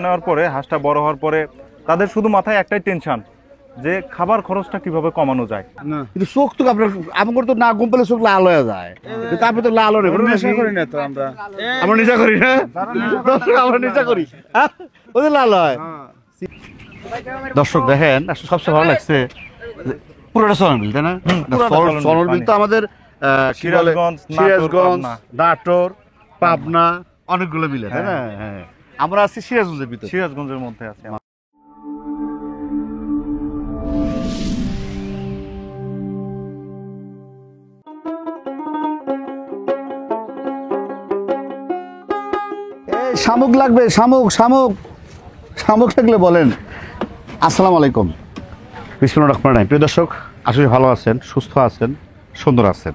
নেওয়ার পরে হাঁসটা বড় হওয়ার পরে তাদের শুধু মাথায় একটাই টেনশন যে খাবার খরচটা কিভাবে কমানো যায়। কিন্তু চোখ তো আপনার আমার তো না ঘুম পেলে চোখ লাল হয়ে যায়, তারপরে তো লাল হয়ে নেশা করি না তো আমরা নিজা করি না, আমরা নিজা করি ওদের লাল হয়। দর্শক দেখেন আসলে সবচেয়ে ভালো লাগছে পুরোটা চলন বিল, তাই না? চলন বিল তো আমাদের সিরাজগঞ্জ, সিরাজগঞ্জ, নাটোর, পাবনা অনেকগুলো মিলে, তাই না? হ্যাঁ, আমরা আছি সিরাজগঞ্জের ভিতরে, সিরাজগঞ্জের মধ্যে আছে। শামুক লাগবে, শামুক শামুক শামুক থাকলে বলেন। আসসালামু আলাইকুম, বিসমিল্লাহির রহমানির রহিম। প্রিয় দর্শক, আসলে ভালো আছেন, সুস্থ আছেন, সুন্দর আছেন।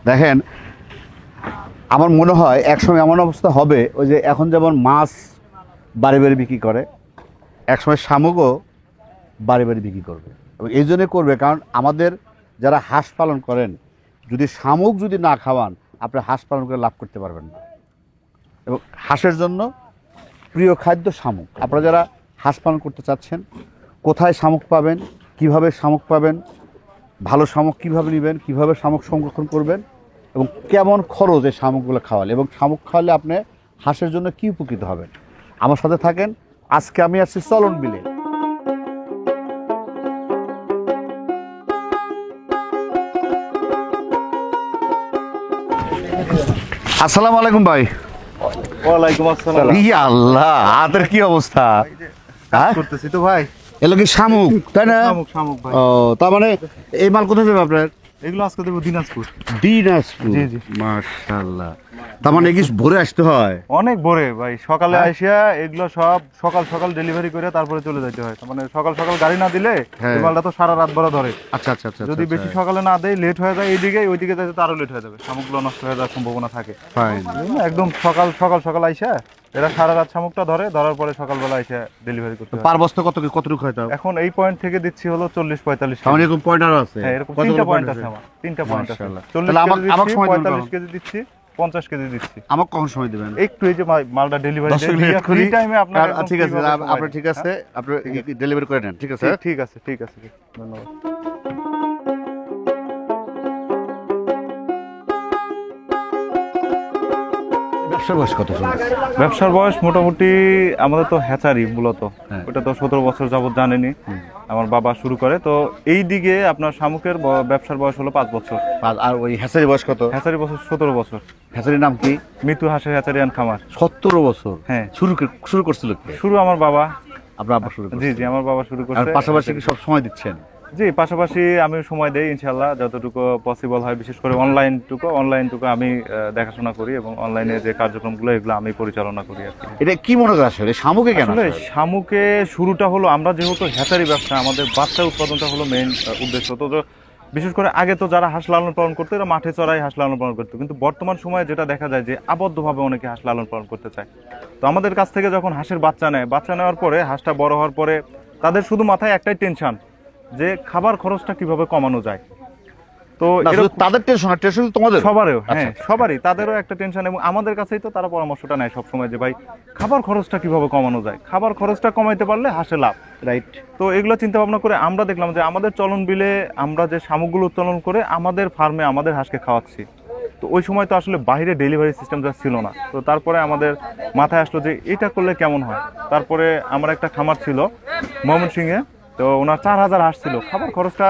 দেখেন, আমার মনে হয় একসময় এমন অবস্থা হবে, ওই যে এখন যেমন মাছ বাড়ি বাড়ি বিক্রি করে, একসময় শামুকও বাড়ি বাড়ি বিক্রি করবে। এবং এই জন্যই করবে কারণ আমাদের যারা হাঁস পালন করেন, যদি শামুক যদি না খাওয়ান, আপনি হাঁস পালন করে লাভ করতে পারবেন না। এবং হাঁসের জন্য প্রিয় খাদ্য শামুক। আপনারা যারা হাঁস পালন করতে চাচ্ছেন, কোথায় শামুক পাবেন, কিভাবে শামুক পাবেন, ভালো শামুক কীভাবে নেবেন, কীভাবে শামুক সংরক্ষণ করবেন এবং কেমন খরচ এই শামুকগুলো খাওয়ালে, এবং শামুক খাওয়ালে আপনি হাঁসের জন্য কী উপকৃত হবেন, আমার সাথে থাকেন। আজকে আমি আছি চলন বিলে। আসসালামু আলাইকুম ভাই। ওয়ালাইকুম আসসালাম। ইয়া আল্লাহ, হাতের কি অবস্থা? করতেছি তো ভাই। এগুলো কি শামুক, তাই না? শামুক ভাই। ও, তার মানে এই মাল কোথায় যাবে আপনার? এগুলো আজকে দেবো দিনাজপুর। দিনাজপুর? জি জি, মাশাআল্লাহ। তার মানে কি ভোরে আসতে হয়? অনেক ভোরে ভাই, সকালে আইসা এগুলো সব সকাল সকাল ডেলিভারি করে তারপরে চলে যেতে হয়। মানে সকাল সকাল গাড়ি না দিলে এই মালটা তো সারা রাত ভরা ধরে। আচ্ছা আচ্ছা আচ্ছা। যদি বেশি সকালে না দেয়, লেট হয়ে যায় এইদিকে, ওইদিকে যাইতে তো আরো লেট হয়ে যাবে, শামুকগুলো নষ্ট হয়ে যাওয়ার সম্ভাবনা থাকে। ফাইন। একদম সকাল সকাল সকাল আইসা এরা সারা রাত শামুকটা ধরে, ধরার পরে সকালবেলা আইসা ডেলিভারি করতে হয়। পার বস্তা কতটুকু হয় তাও? এখন এই পয়েন্ট থেকে দিচ্ছি হলো 40-45। আমার এরকম পয়েন্ট আরো আছে? হ্যাঁ, এরকম 3টা পয়েন্ট আছে আমার, 3টা পয়েন্ট আছে। মাশাআল্লাহ। 40 তাহলে আমার সময় দিবেন? 45 কেজি দিচ্ছি, 50 কেজি দিচ্ছি। আমাকে কখন সময় দিবেন? একটু এই যে মালটা ডেলিভারি ফ্রি টাইমে আপনার। ঠিক আছে, আপনি ঠিক আছে, আপনি ডেলিভারি করে নেন। ঠিক আছে, ঠিক আছে, ঠিক আছে, ধন্যবাদ। ব্যবসার বয়স কত? ব্যবসার বয়স মোটামুটি আমাদের তো হ্যাচারি মূলত, ওটা তো 17 বছর যাবত জানেনি আমার বাবা শুরু করে। তো এই দিকে আপনার শামুকের ব্যবসার বয়স হলো 5 বছর। আর ওই হ্যাচারি বয়স কত? হ্যাচারি বছর 17 বছর। হ্যাচারির নাম কি? মিতু হাঁসের হ্যাচারি অ্যান্ড খামার। 17 বছর? হ্যাঁ। শুরু করছিল কে? শুরু আমার বাবা। আপনার আব্বা শুরু করছে? জি জি, আমার বাবা শুরু করছে। আর পাশাপাশি কি সব সময় দিচ্ছেন? জি, পাশাপাশি আমি সময় দেই ইনশাআল্লাহ, যতটুকু পসিবল হয়। বিশেষ করে অনলাইনটুকু আমি দেখাশোনা করি এবং অনলাইনে যে কার্যক্রমগুলো এগুলো আমি পরিচালনা করি আর কি। এটা কি মনে করে আসলে শামুকে কেন? আসলে শামুকে শুরুটা হলো, আমরা যেহেতু হ্যাচারি ব্যবসা, আমাদের বাচ্চা উৎপাদনটা হলো মেইন উদ্দেশ্য। তো বিশেষ করে আগে তো যারা হাঁস লালন পালন করতো, এরা মাঠে চড়াই হাঁস লালন পালন করতো, কিন্তু বর্তমান সময়ে যেটা দেখা যায় যে আবদ্ধভাবে অনেকে হাঁস লালন পালন করতে চায়। তো আমাদের কাছ থেকে যখন হাঁসের বাচ্চা নেয়, বাচ্চা নেওয়ার পরে হাঁসটা বড় হওয়ার পরে তাদের শুধু মাথায় একটাই টেনশন যে খাবার খরচটা কিভাবে কমানো যায়। তো তাদের টেনশন তোমাদের সবারও, হ্যাঁ সবারই, তাদেরও একটা টেনশন। এবং আমাদের কাছেই তো তারা পরামর্শটা নেয় সবসময় যে ভাই খাবার খরচটা কিভাবে কমানো যায়, খাবার খরচটা কমাইতে পারলে হাঁসে লাভ। রাইট। তো এগুলো চিন্তা ভাবনা করে আমরা দেখলাম যে আমাদের চলন বিলে আমরা যে শামুকগুলো উত্তোলন করে আমাদের ফার্মে আমাদের হাঁসকে খাওয়াচ্ছি। তো ওই সময় তো আসলে বাইরে ডেলিভারি সিস্টেমটা ছিল না। তো তারপরে আমাদের মাথায় আসলো যে এটা করলে কেমন হয়। তারপরে আমার একটা খামার ছিল ময়মনসিংহে, তো ওনার 4000 হাঁস ছিল। খাবার খরচটা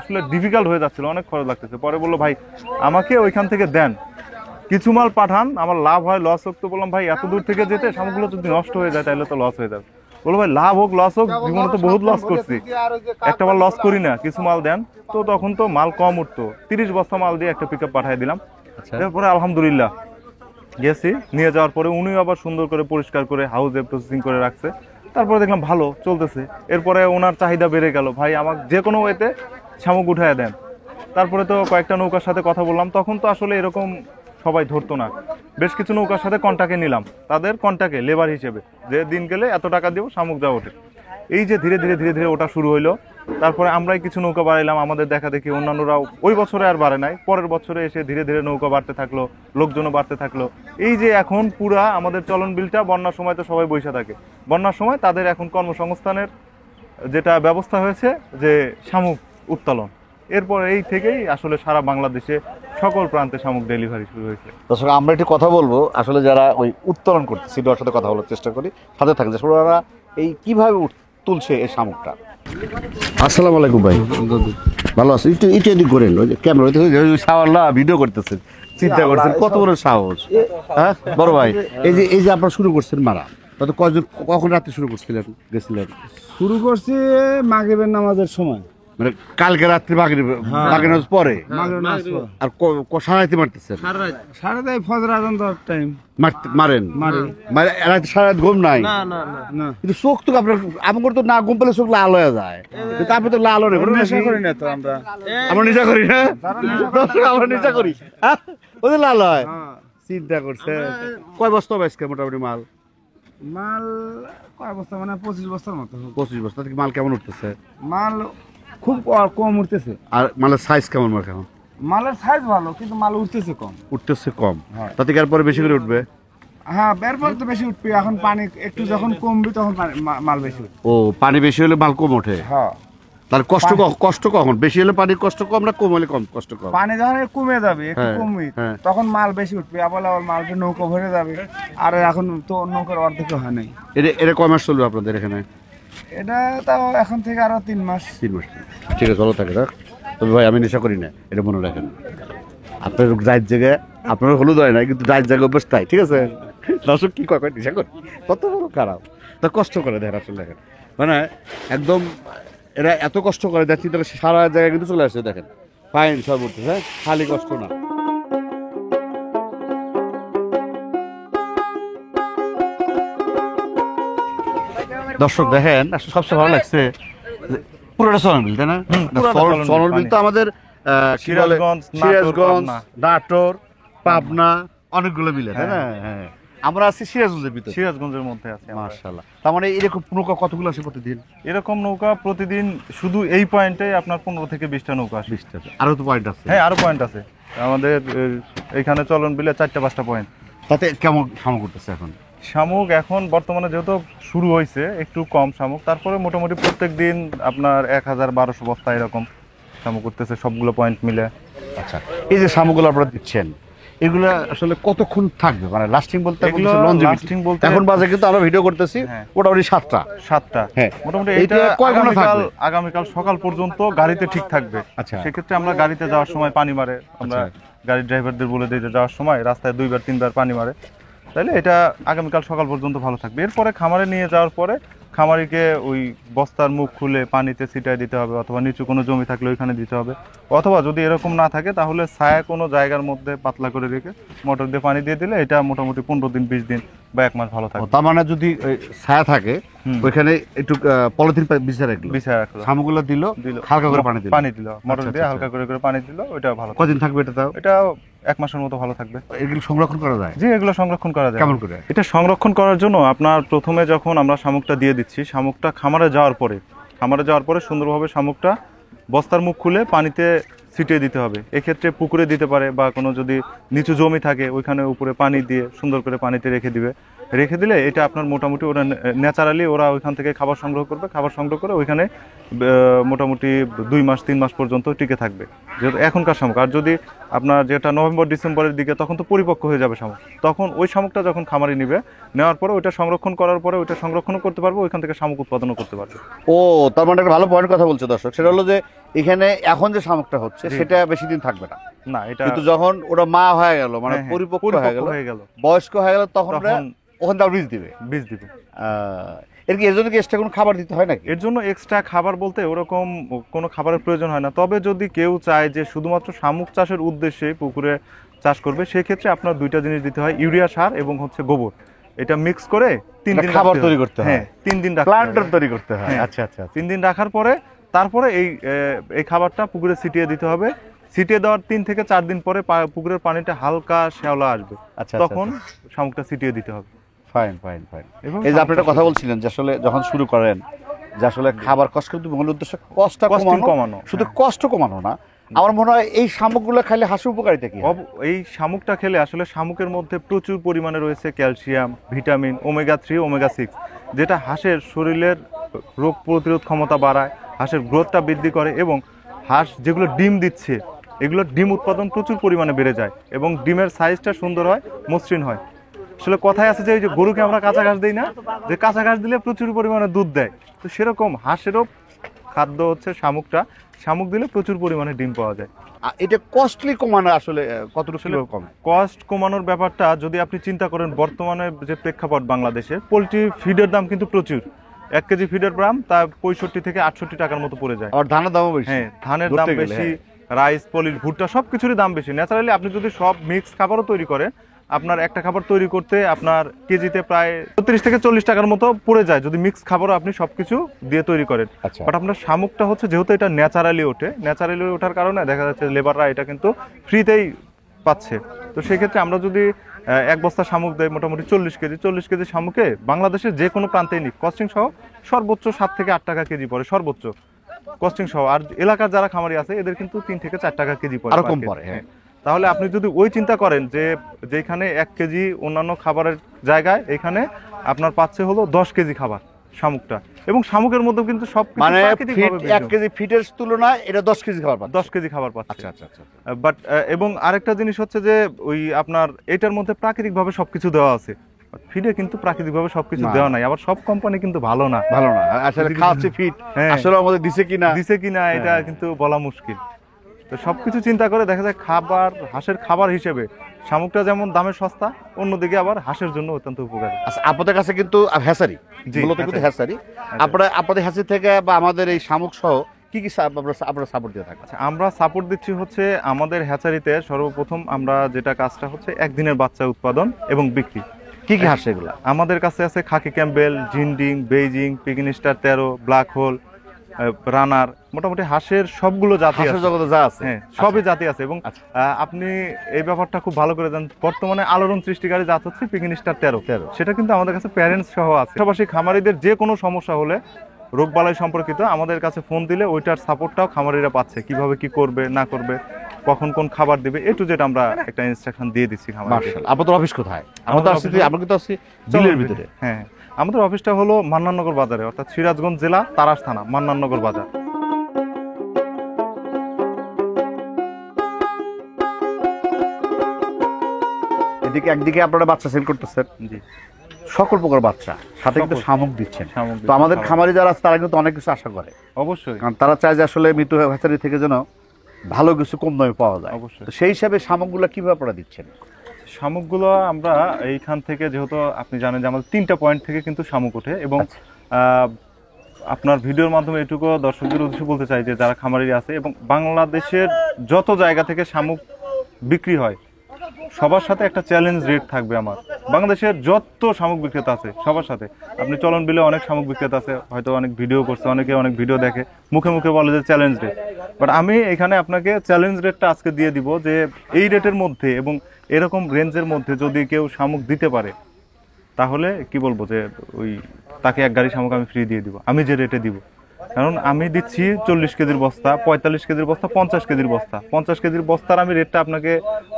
আসলে ডিফিকাল্ট হয়ে যাচ্ছিল, অনেক খরচ লাগতেছে। পরে বললো ভাই আমাকে ওইখান থেকে দেন, কিছু মাল পাঠান, আমার লাভ হয় লস হোক। তো বললাম ভাই এত দূর থেকে যেতে শামুকগুলো যদি নষ্ট হয়ে যায় তাহলে তো লস হয়ে যাবে। বললো ভাই লাভ হোক লস হোক, জীবনে তো বহুত লস করছি, একটা বার লস করি না, কিছু মাল দেন। তো তখন তো মাল কম উঠতো, 30 বস্তা মাল দিয়ে একটা পিক আপ পাঠিয়ে দিলাম। তারপরে আলহামদুলিল্লাহ গেছি, নিয়ে যাওয়ার পরে উনি আবার সুন্দর করে পরিষ্কার করে হাউসে প্রসেসিং করে রাখছে। তারপরে দেখলাম ভালো চলতেছে। এরপরে ওনার চাহিদা বেড়ে গেল, ভাই আমাকে যে কোনো ওয়েতে শামুক উঠায় দেন। তারপরে তো কয়েকটা নৌকার সাথে কথা বললাম, তখন তো আসলে এরকম সবাই ধরতো না। বেশ কিছু নৌকার সাথে কন্ট্যাক্টে নিলাম, তাদের কন্ট্যাক্টে লেবার হিসেবে, যে দিন গেলে এত টাকা দিব শামুক যা ওঠে। এই যে ধীরে ধীরে ধীরে ধীরে ওটা শুরু হইলো, তারপরে আমরাই কিছু নৌকা বাড়াইলাম, আমাদের দেখা দেখি অন্যান্যরাও ওই বছরে আর বাড়ে নাই, পরের বছরে এসে ধীরে ধীরে নৌকা বাড়তে থাকলো, লোকজনও বাড়তে থাকলো। এই যে এখন পুরা আমাদের চলন বিলটা বন্যার সময় তো সবাই বসে থাকে, বন্যার সময় তাদের এখন কর্মসংস্থানের যেটা ব্যবস্থা হয়েছে যে শামুক উত্তোলন, এরপর এই থেকেই আসলে সারা বাংলাদেশে সকল প্রান্তে শামুক ডেলিভারি শুরু হয়েছে। দর্শক আমরা একটু কথা বলবো আসলে যারা ওই উত্তোলন করতেছে ওর সাথে কথা বলার চেষ্টা করি, সাথে থাকে যে ওরা এই কিভাবে তুলছে এই শামুকটা। আসসালামু আলাইকুম ভাই, ভালো আছেন? একটু একটু এদিক করেন, ওই যে ক্যামেরা সাওয়াল্লা ভিডিও করতেছেন, চিন্তা করছেন কত বড় সাহস। হ্যাঁ বড় ভাই, এই যে আপনারা শুরু করছেন মারা, তত কয়জন কখন রাতে শুরু করছিলেন গেছিলেন? শুরু করছি মাগরিবের নামাজের সময়, মানে কালকে রাত্রি মাগরিব নামাজ পরে, মাগরিবের নামাজ পড়ে। আর সারাইতে মারতেছেন? সাড়ে তাই ফজর আজান দেওয়ার টাইম মারেন মারি মানে রাত সারা ঘুম নাই? না, কিন্তু চোখ তো আপনার আমার তো না ঘুম পেলে চোখ লাল হয়ে যায়, কিন্তু আপনি তো লাল হয়ে নেশা করি না তো আমরা। আমরা নেশা করি না, আমরা নেশা করি ওদের লাল হয়। চিন্তা করছে কয় বস্তা হবে আজকে মোটামুটি মাল? মাল কয় বস্তা, মানে 25 বস্তার মতো। 25 বস্তা থেকে মাল কেমন উঠতেছে? মাল খুব কম উঠতেছে। আর মালের সাইজ কেমন? মাল কেমন? মালের সাইজ ভালো, কিন্তু মাল উঠতেছে কম। উঠতেছে কম, হ্যাঁ। তাতে কি আর পরে বেশি করে উঠবে? হ্যাঁ, এরপর তো বেশি উঠবে। এখন পানি একটু যখন কমবে তখন মাল বেশি উঠবে। ও, পানি বেশি হলে মাল কম ওঠে? হ্যাঁ। তাহলে কষ্ট কখন? বেশি হলে পানির কষ্ট কম না কম হলে কম কষ্ট কম? পানি যখন কমে যাবে, একটু হ্যাঁ, কমবে, হ্যাঁ। তখন মাল বেশি উঠবে। আবার মালটা নৌকা ভরে যাবে। আর এখন তো নৌকার অর্ধেক হয় নাই। এটা কয় মাস চলবে আপনাদের এখানে? এটা তাও এখন থেকে আরো 3 মাস। 3 মাস। ঠিক আছে, ভালো থাকে। তবে ভাই আমি নেশা করি না, এটা মনে রাখেন। আপনার রাত জায়গায় আপনার হলুদ হয় না, কিন্তু রাত জায়গায় অভ্যাস তাই, ঠিক আছে? দর্শক কি কয় নেশা করি, কত বড় খারাপ, তা কষ্ট করে দেখেন আসলে। দেখেন মানে একদম এরা এত কষ্ট করে দেখছি, তাহলে সারা জায়গায় কিন্তু চলে আসছে। দেখেন ফাইন সব উঠছে, হ্যাঁ, খালি কষ্ট না। দর্শক দেখেন আসলে সবচেয়ে ভালো লাগছে পুরোটা চলন বিল, তাই না? চলন বিল তো আমাদের সিরাজগঞ্জ, সিরাজগঞ্জ, নাটোর, পাবনা অনেকগুলো মিলে, তাই না? হ্যাঁ, আমরা আছি সিরাজগঞ্জের ভিতরে, সিরাজগঞ্জের মধ্যে আছে। মাশাআল্লাহ। তার মানে এরকম নৌকা কতগুলো আসে প্রতিদিন? এরকম নৌকা প্রতিদিন শুধু এই পয়েন্টে আপনার 15 থেকে 20টা নৌকা আসে। 20টা? আরো তো পয়েন্ট আছে? হ্যাঁ, আরো পয়েন্ট আছে আমাদের এইখানে চলন বিলে 4-5টা পয়েন্ট। তাতে কেমন শামুক করতেছে এখন? শামুক এখন বর্তমানে যেহেতু শুরু হয়েছে একটু কম শামুক, তারপরে মোটামুটি প্রত্যেক দিন আপনার 1000-1200 বস্তা এরকম শামুক করতেছে সবগুলো পয়েন্ট মিলে। আচ্ছা, এই যে শামুকগুলো আপনারা দিচ্ছেন, এগুলো আসলে কতক্ষণ থাকবে? মানে লাস্টিং বলতে এগুলো লাস্টিং বলতে এখন বাজে কিন্তু আমরা ভিডিও করতেছি হ্যাঁ, মোটামুটি 7টা। হ্যাঁ, মোটামুটি এইটা এটা কয় ঘন্টা থাকবে? আগামীকাল সকাল পর্যন্ত গাড়িতে ঠিক থাকবে। আচ্ছা, সেক্ষেত্রে আমরা গাড়িতে যাওয়ার সময় পানি মারে, আমরা গাড়ির ড্রাইভারদের বলে দিই যে যাওয়ার সময় রাস্তায় 2-3বার পানি মারে, তাহলে এটা আগামীকাল সকাল পর্যন্ত ভালো থাকবে। এরপরে খামারে নিয়ে যাওয়ার পরে খামারিকে ওই বস্তার মুখ খুলে পানিতে ছিটাই দিতে হবে, অথবা নিচু কোনো জমি থাকলে ওইখানে দিতে হবে, অথবা যদি এরকম না থাকে তাহলে ছায়া কোনো জায়গার মধ্যে পাতলা করে রেখে মোটর দিয়ে পানি দিয়ে দিলে এটা মোটামুটি 15 দিন 20 দিন বা 1 মাস ভালো থাকবে। তার মানে যদি ছায়া থাকে ওইখানে একটু পলিথিন বিছিয়ে রাখলো, শামুকগুলো দিল, হালকা করে পানি দিল, মোটর দিয়ে হালকা করে পানি দিল, ওইটা ভালো। কদিন থাকবে এটা? তাও এটা 1 মাসের মতো ভালো থাকবে। এগুলো সংরক্ষণ করা যায়? জি, এগুলো সংরক্ষণ করা যায়। কেমন করে? এটা সংরক্ষণ করার জন্য আপনার প্রথমে যখন আমরা শামুকটা দিয়ে দিচ্ছি, শামুকটা খামারে যাওয়ার পরে সুন্দরভাবে শামুকটা বস্তার মুখ খুলে পানিতে ছিটিয়ে দিতে হবে। এক্ষেত্রে পুকুরে দিতে পারে, বা কোনো যদি নিচু জমি থাকে ওইখানে উপরে পানি দিয়ে সুন্দর করে পানিতে রেখে দিলে এটা আপনার মোটামুটি ওরা ন্যাচারালি ওরা ওইখান থেকে খাবার সংগ্রহ করে ওইখানে মোটামুটি 2 মাস 3 মাস পর্যন্ত টিকে থাকবে, যেহেতু এখনকার শামুক। আর যদি আপনার যেটা নভেম্বর-ডিসেম্বরের দিকে, তখন তো পরিপক্ক হয়ে যাবে শামুক, তখন ওই শামুকটা যখন খামারি নেওয়ার পরে ওইটা সংরক্ষণ করার পরে ওইটা সংরক্ষণও করতে পারবে, ওইখান থেকে শামুক উৎপাদনও করতে পারবে। ও, তার মানে একটা ভালো পয়েন্ট কথা বলছে দর্শক, সেটা হলো যে এখানে এখন যে শামুকটা হচ্ছে সেটা বেশি দিন থাকবে না, এটা কিন্তু যখন ওটা মা হয়ে গেল, মানে পরিপক্ক হয়ে গেল, বয়স্ক হয়ে গেল, তখন ওখান থেকে বীজ দিবে। এর জন্য কি এক্সট্রা কোনো খাবার দিতে হয় নাকি? এর জন্য এক্সট্রা খাবার বলতে ওরকম কোনো খাবারের প্রয়োজন হয় না। তবে যদি কেউ চায় যে শুধুমাত্র শামুক চাষের উদ্দেশ্যে পুকুরে চাষ করবে, সেই ক্ষেত্রে আপনার 2টা জিনিস দিতে হয়, ইউরিয়া সার এবং গোবর। এটা মিক্স করে 3 দিন খাবার তৈরি করতে হয়। হ্যাঁ, 3 দিন প্ল্যান্টার তৈরি করতে হয়। আচ্ছা, 3 দিন রাখার পরে তারপরে এই খাবারটা পুকুরে ছিটিয়ে দিতে হবে। ছিটিয়ে দেওয়ার 3 থেকে 4 দিন পরে পুকুরের পানিটা হালকা শ্যাওলা আসবে, তখন শামুকটা ছিটিয়ে দিতে হবে। ফাইন। এই যে আপনি একটা কথা বলছিলেন যে আসলে যখন শুরু করেন যে আসলে খাবার কষ্ট, কিন্তু মূল উদ্দেশ্য কষ্ট Costing কমানো, কমানো, শুধু হ্যাঁ। কষ্ট কমানো না। আমার মনে হয় এই শামুকগুলো খাইলে হাসির উপকারিতা কি? এই শামুকটা খেলে আসলে শামুকের মধ্যে প্রচুর পরিমাণে রয়েছে ক্যালসিয়াম, ভিটামিন, ওমেগা 3, ওমেগা 6, যেটা হাঁসের শরীরের রোগ প্রতিরোধ ক্ষমতা বাড়ায়, হাঁসের গ্রোথটা বৃদ্ধি করে, এবং হাঁস যেগুলো ডিম দিচ্ছে এগুলোর ডিম উৎপাদন প্রচুর পরিমাণে বেড়ে যায় এবং ডিমের সাইজটা সুন্দর হয়, মসৃণ হয়। আসলে কথায় আছে যে ওই যে গরুকে আমরা কাঁচা ঘাস দিই না, যে কাঁচা ঘাস দিলে প্রচুর পরিমাণে দুধ দেয়, তো সেরকম হাঁসেরও খাদ্য হচ্ছে শামুকটা। শামুক দিলে প্রচুর পরিমাণে ডিম পাওয়া যায়। এটা কস্টলি কমানো আসলে কতটুকু কমে? কস্ট কমানোর ব্যাপারটা যদি আপনি চিন্তা করেন, বর্তমানে যে প্রেক্ষাপট বাংলাদেশে, পোলট্রি ফিডের দাম কিন্তু প্রচুর। 1 কেজি ফিডের দাম তা 65 থেকে 68 টাকার মতো পড়ে যায়। আর ধানের দামও বেশি। হ্যাঁ, ধানের দাম ধরতে গেলে, বেশি, হ্যাঁ। রাইস, পলিশ, ভুট্টা সবকিছুরই দাম বেশি। ন্যাচারালি আপনি যদি সব মিক্স খাবারও তৈরি করেন, আপনার একটা খাবার তৈরি করতে আপনার কেজিতে প্রায় 30 থেকে 40 টাকার মতো পড়ে যায়, যদি মিক্স খাবারও আপনি সবকিছু দিয়ে তৈরি করেন। আচ্ছা। বাট আপনার শামুকটা হচ্ছে যেহেতু এটা ন্যাচারালি ওঠে, ন্যাচারালি ওঠার কারণে দেখা যাচ্ছে লেবাররা এটা কিন্তু ফ্রিতেই পাচ্ছে। তো সেক্ষেত্রে আমরা যদি 1 বস্তা শামুক দেয় মোটামুটি 40 কেজি শামুকে বাংলাদেশের যে কোনো প্রান্তেই নিক, কস্টিং সহ সর্বোচ্চ 7 থেকে 8 টাকা কেজি পড়ে, সর্বোচ্চ কস্টিং সহ। আর এলাকার যারা খামারি আছে এদের কিন্তু 3 থেকে 4 টাকা কেজি পড়ে, আরো per কম কেজি। পড়ে, হ্যাঁ। তাহলে আপনি যদি ওই চিন্তা করেন যে যেখানে 1 কেজি অন্যান্য খাবারের জায়গায় এখানে আপনার পাচ্ছে হলো 10 কেজি খাবার শামুকটা, এবং শামুকের মধ্যে কিন্তু সব মানে প্রাকৃতিকভাবে 1 কেজি ফিটের তুলনায় এটা 10 কেজি খাবার পাচ্ছে। 10 কেজি খাবার পাচ্ছে। আচ্ছা আচ্ছা আচ্ছা। বাট এবং আরেকটা জিনিস হচ্ছে যে ওই আপনার এটার মধ্যে প্রাকৃতিকভাবে সবকিছু দেওয়া আছে, ফিডে কিন্তু প্রাকৃতিকভাবে সবকিছু না। দেওয়া নাই। আবার সব কোম্পানি কিন্তু ভালো না, ভালো না আসলে খাওয়াচ্ছে ফিট, হ্যাঁ। আসলে আমাদের দিছে কিনা দিছে কিনা এটা কিন্তু বলা মুশকিল। তো সবকিছু চিন্তা করে দেখা যায় খাবার, হাঁসের খাবার হিসেবে শামুকটা যেমন দামে সস্তা, অন্যদিকে আবার হাঁসের জন্য অত্যন্ত উপকারী। আচ্ছা, আপনাদের কাছে কিন্তু হ্যাচারি, জি, মূলত কিন্তু হ্যাচারি। হ্যাচারি। আপনাদের হ্যাচারি থেকে বা আমাদের এই শামুক সহ কি কি আপনারা সাপোর্ট দিয়ে থাকেন? আচ্ছা, আমরা সাপোর্ট দিচ্ছি হচ্ছে আমাদের হ্যাচারিতে সর্বপ্রথম আমরা যেটা কাজটা হচ্ছে একদিনের বাচ্চা উৎপাদন এবং বিক্রি। কি কি হাঁস এগুলা? আমাদের কাছে আছে Khaki Campbell, Jinding, Beijing, Peking star 13, black hole, runner, মোটামুটি হাঁসের সবগুলো জাতি হাঁসের আছে। জগতে যা আছে, হ্যাঁ, সবই জাতি আছে। এবং আচ্ছা। আপনি এই ব্যাপারটা খুব ভালো করে জানেন, বর্তমানে আলোড়ন সৃষ্টিকারী জাত হচ্ছে পিকিং স্টার 13। সেটা কিন্তু আমাদের কাছে প্যারেন্টস সহ আছে। পাশাপাশি খামারিদের যে কোনো সমস্যা হলে, রোগবালাই সম্পর্কিত, আমাদের কাছে ফোন দিলে ওইটার সাপোর্টটাও খামারিরা পাচ্ছে, কিভাবে কি করবে না করবে, কখন কোন খাবার দিবে, এ টু জেড আমরা একটা ইনস্ট্রাকশন দিয়ে দিচ্ছি খামারিদের। মাশাআল্লাহ। আপনাদের অফিস কোথায়? আমাদের আমরা কিন্তু আছি বিলের ভিতরে। হ্যাঁ, আমাদের অফিসটা হলো মান্নাননগর বাজারে, অর্থাৎ সিরাজগঞ্জ জেলা, তারাস থানা, মান্নাননগর বাজার। এদিকে একদিকে আপনারা বাচ্চা সেল করতেছেন, জি, সকল প্রকার বাচ্চা, সাথে কিন্তু সকল। শামুক দিচ্ছেন। শামুক তো আমাদের দিচ্ছি, খামারি যারা আছে তারা কিন্তু অনেক কিছু আশা করে, অবশ্যই কারণ তারা চায় যে আসলে মৃত্যু হ্যাচারি থেকে যেন ভালো কিছু কম দামে পাওয়া যায়। অবশ্যই। তো সেই হিসাবে শামুকগুলো কিভাবে আপনারা দিচ্ছেন? শামুকগুলো আমরা এইখান থেকে, যেহেতু আপনি জানেন যে আমাদের 3টা পয়েন্ট থেকে কিন্তু শামুক ওঠে, এবং আপনার ভিডিওর মাধ্যমে এটুকু দর্শকদের উদ্দেশ্যে বলতে চাই যে যারা খামারি আছে এবং বাংলাদেশের যত জায়গা থেকে শামুক বিক্রি হয়, সবার সাথে একটা চ্যালেঞ্জ রেট থাকবে আমার। বাংলাদেশের যত শামুক বিক্রেতা আছে সবার সাথে, আপনি চলন বিলে অনেক শামুক বিক্রেতা আছে, হয়তো অনেক ভিডিও করছে, অনেকে অনেক ভিডিও দেখে, মুখে মুখে বলে যে চ্যালেঞ্জ রেট। বাট আমি এখানে আপনাকে চ্যালেঞ্জ রেটটা আজকে দিয়ে দিব যে এই রেটের মধ্যে এবং এরকম রেঞ্জের মধ্যে যদি কেউ শামুক দিতে পারে, তাহলে কি বলবো যে ওই তাকে 1 গাড়ি শামুক আমি ফ্রি দিয়ে দিব, আমি যে রেটে দিব। কারণ আমি দিচ্ছি 40 কেজির বস্তা, 45 কেজির বস্তা, 50 কেজির বস্তা। 50 কেজির বস্তার আমি রেটটা আপনাকে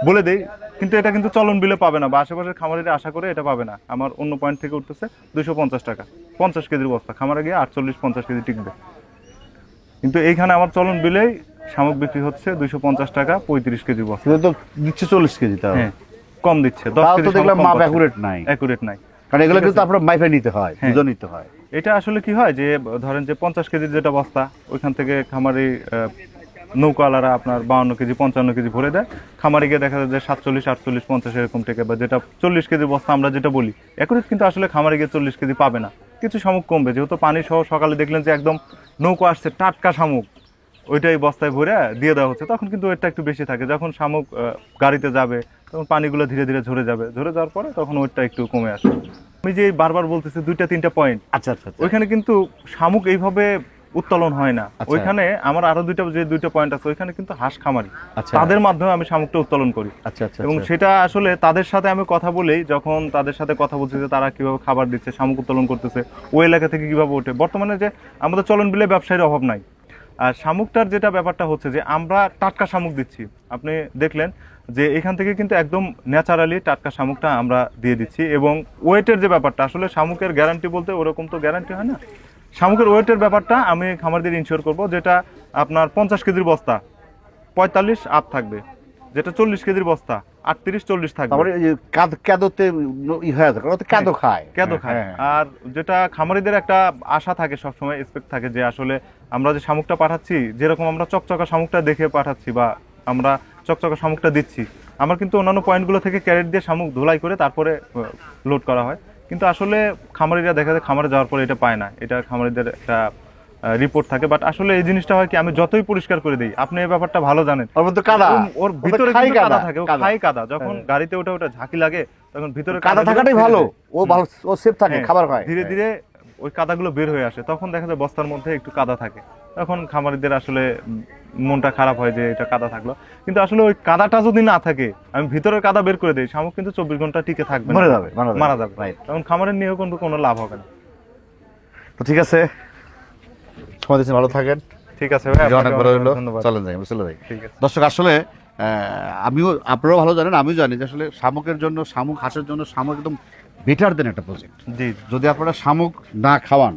বলে দেই, কিন্তু এটা কিন্তু চলন বিলে পাবে না, বা আশেপাশের খামারিরা আশা করে এটা পাবে না। আমার অন্য পয়েন্ট থেকে উঠতেছে 250 টাকা 50 কেজির বস্তা, খামারে গিয়ে 48-50 কেজি টিকবে। কিন্তু এইখানে আমার চলন বিলেই শামুক বিক্রি হচ্ছে 250 টাকা 35 কেজির বস্তা। তো দিচ্ছে 40 কেজি, তাও হ্যাঁ, কম দিচ্ছে, 10 তাও কেজি তো দেখলাম শামুক কম মাপ পাচ্ছে। অ্যাকুরেট নাই, অ্যাকুরেট নাই। কারণ এগুলো ঠিক কিন্তু আছে। আপনার মাইফে নিতে হয়, হ্যাঁ। বুঝে নিতে হয়। এটা আসলে কি হয় যে ধরেন যে 50 কেজির যেটা বস্তা, ওইখান থেকে খামারি নৌকাওয়ালারা আপনার 52 কেজি 55 কেজি ভরে দেয়, খামারি গিয়ে দেখা যায় যে 47, 48, 50 এরকম থেকে, বা যেটা 40 কেজির বস্তা আমরা যেটা বলি অ্যাকুরেট, কিন্তু আসলে খামারি গিয়ে 40 কেজি পাবে না। কিছু শামুক কমবে, যেহেতু পানি সহ সকালে দেখলেন যে একদম নৌকা আসছে টাটকা শামুক, ওইটাই বস্তায় ভরে দিয়ে দেওয়া হচ্ছে, তখন কিন্তু ওয়েটটা একটু বেশি থাকে। যখন শামুক গাড়িতে যাবে তখন পানিগুলো ধীরে ধীরে ঝরে যাবে, ঝরে যাওয়ার পরে তখন ওয়েটটা একটু কমে আসে। আমি যে বারবার বলতেছি 2-3টা পয়েন্ট, আচ্ছা আচ্ছা আচ্ছা। ওইখানে কিন্তু শামুক এইভাবে উত্তোলন হয় না, আচ্ছা। ওইখানে আমার আরো দুইটা পয়েন্ট আছে, ওইখানে কিন্তু হাঁস খামারি, আচ্ছা। তাদের মাধ্যমে আমি শামুকটা উত্তোলন করি। আচ্ছা আচ্ছা এবং আচ্ছা। সেটা আসলে তাদের সাথে আমি কথা বলেই, যখন তাদের সাথে কথা বলছি যে তারা কিভাবে খাবার দিচ্ছে, শামুক উত্তোলন করতেছে, ওই এলাকা থেকে কিভাবে ওঠে। বর্তমানে যে আমাদের চলন বিলে ব্যবসায়ীর অভাব নাই। আর শামুকটার যেটা ব্যাপারটা হচ্ছে যে আমরা টাটকা শামুক দিচ্ছি, আপনি দেখলেন যে এখান থেকে কিন্তু একদম ন্যাচারালি টাটকা শামুকটা আমরা দিয়ে দিচ্ছি। এবং ওয়েটের যে ব্যাপারটা, আসলে শামুকের গ্যারান্টি বলতে ওরকম তো গ্যারান্টি হয় না। শামুকের ওয়েটের ব্যাপারটা আমি খামারদের ইনশিওর করব, যেটা আপনার 50 কেজির বস্তা 45 আপ থাকবে, যেটা 40 কেজির বস্তা 38-40 থাকবে। তারপরে এই যে কাদোতে হয়ে যায়, ওরা তো কাদো খায়, কেদো খায়। হ্যাঁ। আর যেটা খামারিদের একটা আশা থাকে, সবসময় এক্সপেক্ট থাকে যে আসলে আমরা যে শামুকটা পাঠাচ্ছি, যেরকম আমরা চকচকা শামুকটা দেখে পাঠাচ্ছি বা আমরা চকচকা শামুকটা দিচ্ছি, আমার কিন্তু অন্যান্য পয়েন্টগুলো থেকে ক্যারেট দিয়ে শামুক ধুলাই করে তারপরে লোড করা হয়। কিন্তু আসলে খামারিরা দেখা যায় খামারে যাওয়ার পরে এটা পায় না, এটা খামারিদের একটা রিপোর্ট থাকে। বাট আসলে এই জিনিসটা হয় কি, আমি যতই পরিষ্কার করে দিই, আপনি এই ব্যাপারটা ভালো জানেন, ওর মধ্যে কাদা, ওর ভিতরে খাই কিন্তু কাদা কাদা থাকে, ও কাদা। খাই কাদা। যখন গাড়িতে ওটা ঝাঁকি লাগে, তখন ভিতরে কাদা কাদাগুলো থাকাটাই ছেড়ে ভালো, দেয়। ও ভালো, ও সেফ থাকে, হ্যাঁ, খাবার খায়। ধীরে ধীরে ওই কাদাগুলো বের হয়ে আসে, তখন দেখা যায় বস্তার মধ্যে একটু কাদা থাকে, তখন খামারিদের আসলে মনটা খারাপ হয় যে এটা কাদা থাকলো। কিন্তু আসলে ওই কাদাটা যদি না থাকে, আমি ভিতরের কাদা বের করে দিই, শামুক কিন্তু 24 ঘন্টা টিকে থাকবে না, মরে যাবে, মারা যাবে। রাইট। তখন খামারের নিয়েও কিন্তু কোনো লাভ হবে না। তো ঠিক আছে, সময় দিচ্ছেন, ভালো থাকেন। ঠিক আছে ভাই, ভিডিও অনেক আপনাকে বড় অনেক হলো, ধন্যবাদ। চলেন যাই, চলে যাই। ঠিক আছে। দর্শক আসলে আমিও, আপনারাও ভালো জানেন, আমিও জানি যে আসলে শামুকের জন্য, শামুক হাঁসের জন্য শামুক একদম বেটার দেন একটা প্রজেক্ট। জি, যদি আপনারা শামুক না খাওয়ান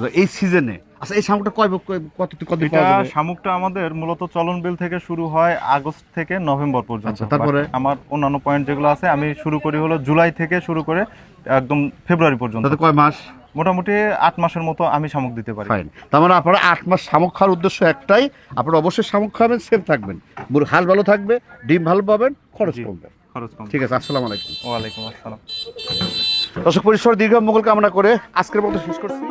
তো এই সিজনে, আচ্ছা এই শামুকটা কত এটা শামুকটা আমাদের মূলত চলন বিল থেকে শুরু হয় আগস্ট থেকে নভেম্বর পর্যন্ত। আচ্ছা, তারপরে? But আমার অন্যান্য পয়েন্ট যেগুলো আছে, আমি শুরু করি হলো জুলাই থেকে শুরু করে একদম ফেব্রুয়ারি পর্যন্ত, তাতে কয় মাস? মোটামুটি 8 মাসের মতো আমি শামুক দিতে পারি। ফাইন। তার মানে আপনারা 8 মাস শামুক খাওয়ার উদ্দেশ্য একটাই, আপনারা অবশ্যই শামুক খাবেন, সেফ থাকবেন, হাঁস ভালো থাকবে, ডিম ভালো পাবেন, খরচ জি, কমবে। খরচ কম। ঠিক আছে, আসসালামু আলাইকুম। ওয়ালাইকুম আসসালাম। দর্শক পরিসর দীর্ঘ মঙ্গল কামনা করে আজকের মতো শেষ করছি।